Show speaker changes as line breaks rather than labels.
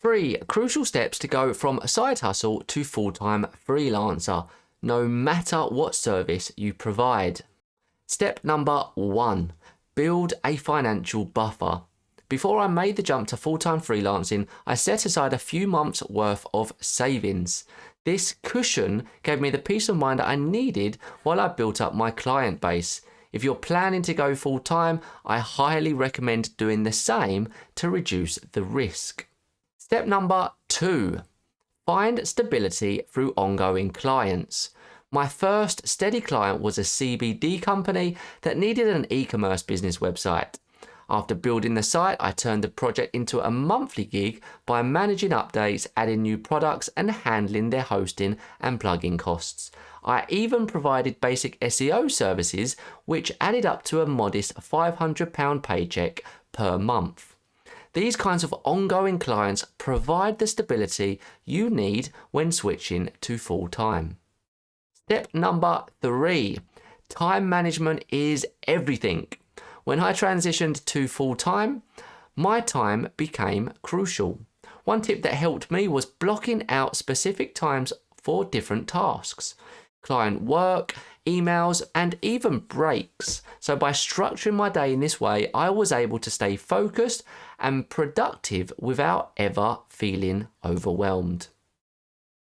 3 crucial steps to go from a side hustle to full-time freelancer, no matter what service you provide. Step number 1, build a financial buffer. Before I made the jump to full-time freelancing, I set aside a few months' worth of savings. This cushion gave me the peace of mind I needed while I built up my client base. If you're planning to go full-time, I highly recommend doing the same to reduce the risk. Step number 2, find stability through ongoing clients. My first steady client was a CBD company that needed an e-commerce business website. After building the site, I turned the project into a monthly gig by managing updates, adding new products, and handling their hosting and plugin costs. I even provided basic SEO services, which added up to a modest £500 paycheck per month. These kinds of ongoing clients provide the stability you need when switching to full-time. Step number 3, time management is everything. When I transitioned to full-time, my time became crucial. One tip that helped me was blocking out specific times for different tasks, client work, emails, and even breaks. So by structuring my day in this way, I was able to stay focused and productive without ever feeling overwhelmed.